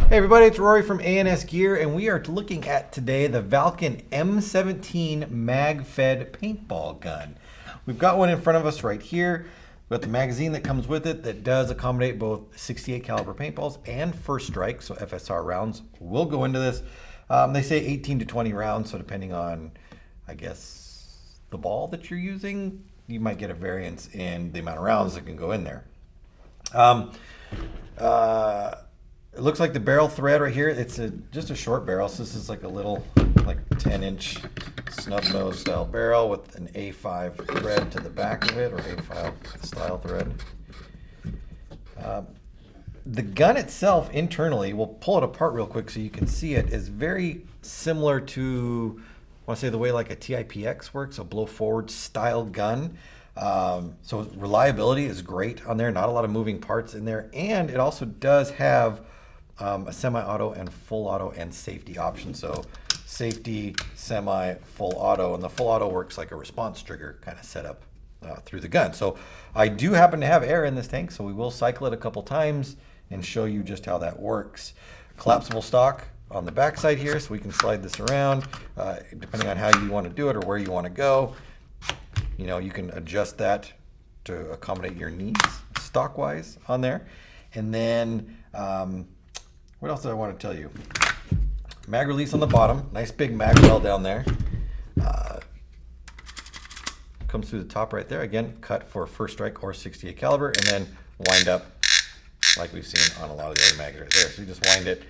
Hey everybody, it's Rory from A&S Gear, and we are looking at today the Valken M17 Magfed Paintball gun. We've got one in front of us right here. We've got the magazine that comes with it that does accommodate both 68 caliber paintballs and first strike, so FSR rounds will go into this. They say 18 to 20 rounds, so depending on, I guess, the ball that you're using, you might get a variance in the amount of rounds that can go in there. It looks like the barrel thread right here, it's just a short barrel, so this is like a little 10-inch snub nose style barrel with an A5 thread to the back of it, or A5 style thread. The gun itself internally, we'll pull it apart real quick so you can see it, is very similar to, I want to say, the way like a TIPX works, a blow forward style gun. So reliability is great on there, not a lot of moving parts in there, and it also does have a semi-auto and full auto and safety option. So safety, semi, full auto, and the full auto works like a response trigger kind of setup through the gun. So I do happen to have air in this tank, so we will cycle it a couple times and show you just how that works. Collapsible stock on the back side here, so we can slide this around depending on how you want to do it or where you want to go. You know, you can adjust that to accommodate your needs stock-wise on there. And then, what else did I want to tell you? Mag release on the bottom, nice big mag well down there. Comes through the top right there. Again, cut for first strike or 68 caliber, and then wind up like we've seen on a lot of the other mags right there. So you just wind it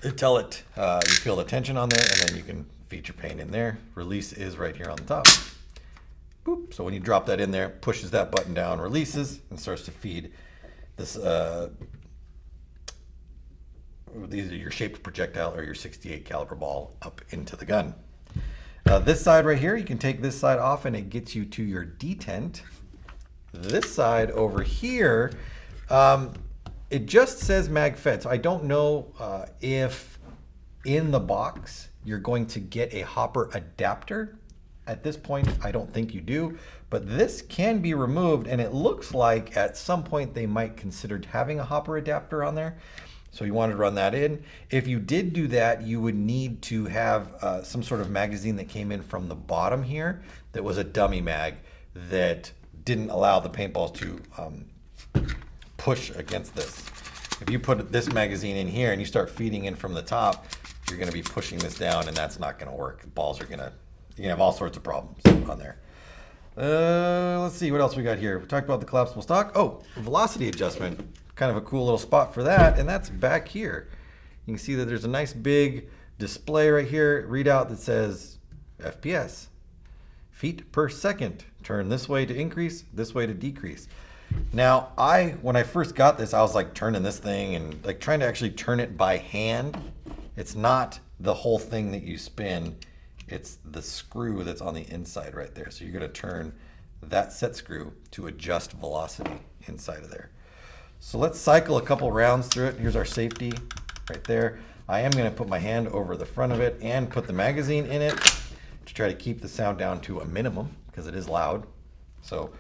until it, you feel the tension on there, and then you can feed your paint in there. Release is right here on the top. Boop. So when you drop that in there, it pushes that button down, releases, and starts to feed this. These are your shaped projectile or your 68 caliber ball up into the gun. This side right here, you can take this side off and it gets you to your detent. This side over here, it just says Magfed. So I don't know if in the box you're going to get a hopper adapter. At this point, I don't think you do, but this can be removed, and it looks like at some point they might consider having a hopper adapter on there. So you want to run that in. If you did do that, you would need to have some sort of magazine that came in from the bottom here that was a dummy mag that didn't allow the paintballs to push against this. If you put this magazine in here and you start feeding in from the top, you're going to be pushing this down, and that's not going to work. Balls are going to, you can have all sorts of problems on there. Let's see what else we got here. We talked about the collapsible stock. Oh, velocity adjustment. Kind of a cool little spot for that, and that's back here. You can see that there's a nice big display right here, readout that says FPS, feet per second. Turn this way to increase, this way to decrease. Now, when I first got this, I was like turning this thing and like trying to actually turn it by hand. It's not the whole thing that you spin. It's the screw that's on the inside right there. So you're going to turn that set screw to adjust velocity inside of there. So let's cycle a couple rounds through it. Here's our safety right there. I am going to put my hand over the front of it and put the magazine in it to try to keep the sound down to a minimum because it is loud. So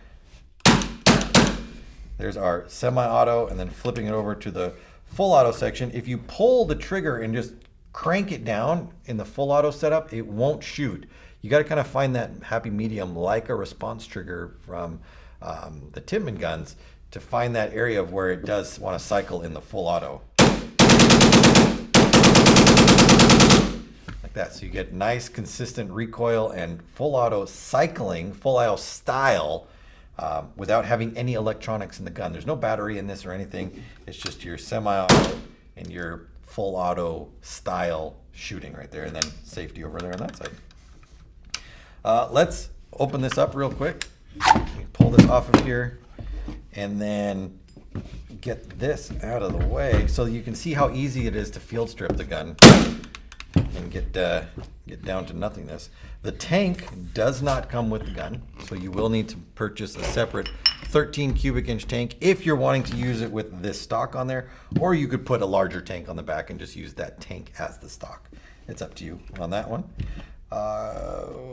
there's our semi-auto, and then flipping it over to the full auto section. If you pull the trigger and just crank it down in the full auto setup, it won't shoot. You got to kind of find that happy medium like a response trigger from the Tippmann guns to find that area of where it does want to cycle in the full auto. Like that. So you get nice consistent recoil and full auto cycling, full auto style, without having any electronics in the gun. There's no battery in this or anything. It's just your semi-auto and your full auto style shooting right there, and then safety over there on that side. Let's open this up real quick. Pull this off of here and then get this out of the way so you can see how easy it is to field strip the gun and get down to nothingness. The tank does not come with the gun, so you will need to purchase a separate 13 cubic inch tank if you're wanting to use it with this stock on there, or you could put a larger tank on the back and just use that tank as the stock. It's up to you on that one.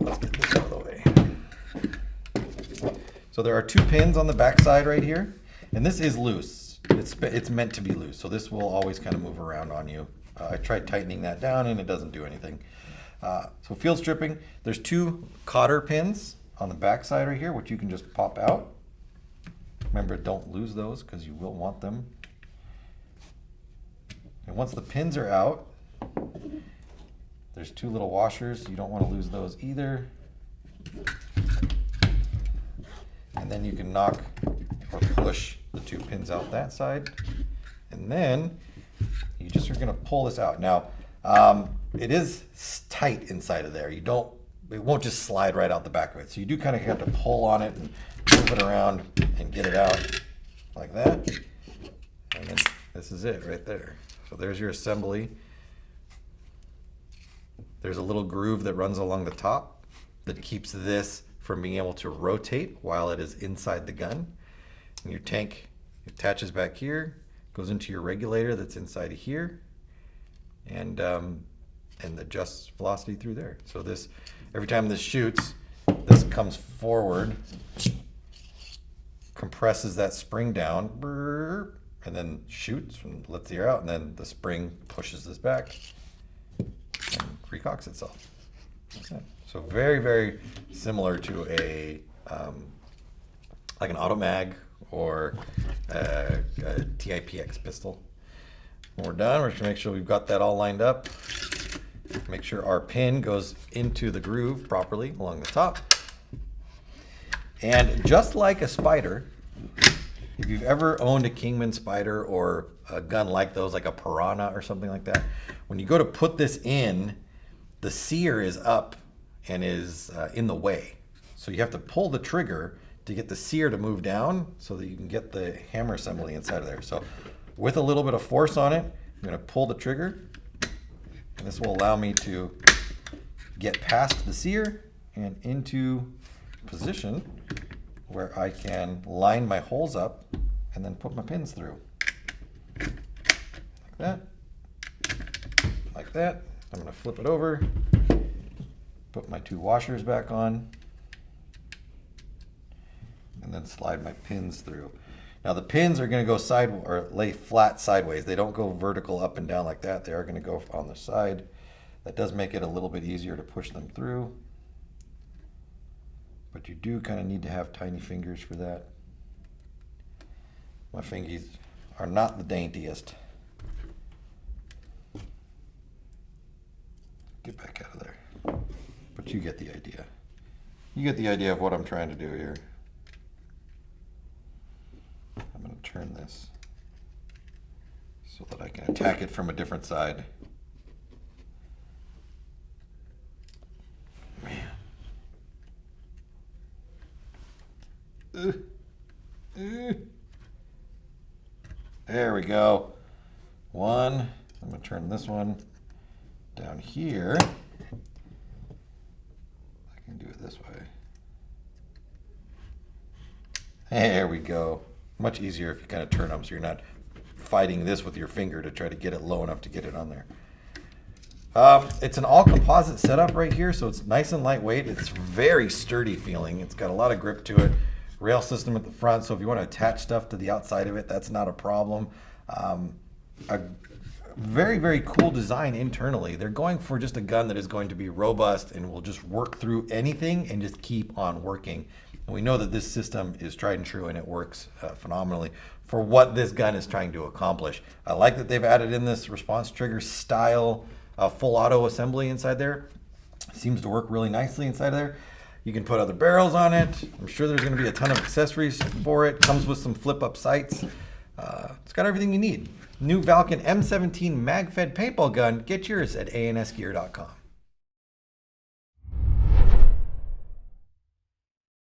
Let's get this out of the way. So there are two pins on the back side right here, and this is loose. it's meant to be loose. So this will always kind of move around on you. I tried tightening that down and it doesn't do anything. So field stripping, there's 2 cotter pins on the back side right here, which you can just pop out. Remember, don't lose those because you will want them. And once the pins are out, there's 2 little washers. You don't want to lose those either. And then you can knock or push the 2 pins out that side. And then you just are going to pull this out. Now, it is tight inside of there. It won't just slide right out the back of it. So you do kind of have to pull on it and move it around and get it out like that. And then this is it right there. So there's your assembly. There's a little groove that runs along the top that keeps this from being able to rotate while it is inside the gun. And your tank attaches back here, goes into your regulator that's inside of here, and adjusts velocity through there. So this, every time this shoots, this comes forward, compresses that spring down, and then shoots and lets the air out, and then the spring pushes this back and recocks itself. Okay. So very, very similar to a like an auto mag or a TIPX pistol. When we're done, we're just gonna make sure we've got that all lined up. Make sure our pin goes into the groove properly along the top. And just like a Spider, if you've ever owned a Kingman Spider or a gun like those, like a Piranha or something like that, when you go to put this in, the sear is up and is in the way. So you have to pull the trigger to get the sear to move down so that you can get the hammer assembly inside of there. So with a little bit of force on it, I'm gonna pull the trigger, and this will allow me to get past the sear and into position where I can line my holes up and then put my pins through. Like that. Like that. I'm gonna flip it over, put my 2 washers back on, and then slide my pins through. Now the pins are going to go side or lay flat sideways. They don't go vertical up and down like that. They are going to go on the side. That does make it a little bit easier to push them through. But you do kind of need to have tiny fingers for that. My fingies are not the daintiest. Get back out of there. But you get the idea. You get the idea of what I'm trying to do here. I'm going to turn this so that I can attack it from a different side. Man. There we go. One. I'm going to turn this one down here. I can do it this way. There we go. Much easier if you kind of turn them so you're not fighting this with your finger to try to get it low enough to get it on there. It's an all composite setup right here, so it's nice and lightweight. It's very sturdy feeling. It's got a lot of grip to it. Rail system at the front, so if you want to attach stuff to the outside of it, that's not a problem. A very, very cool design internally. They're going for just a gun that is going to be robust and will just work through anything and just keep on working. And we know that this system is tried and true and it works phenomenally for what this gun is trying to accomplish. I like that they've added in this response trigger style full auto assembly inside there. Seems to work really nicely inside there. You can put other barrels on it. I'm sure there's going to be a ton of accessories for it. Comes with some flip up sights. It's got everything you need. New Valken M17 Magfed Paintball gun. Get yours at ansgear.com.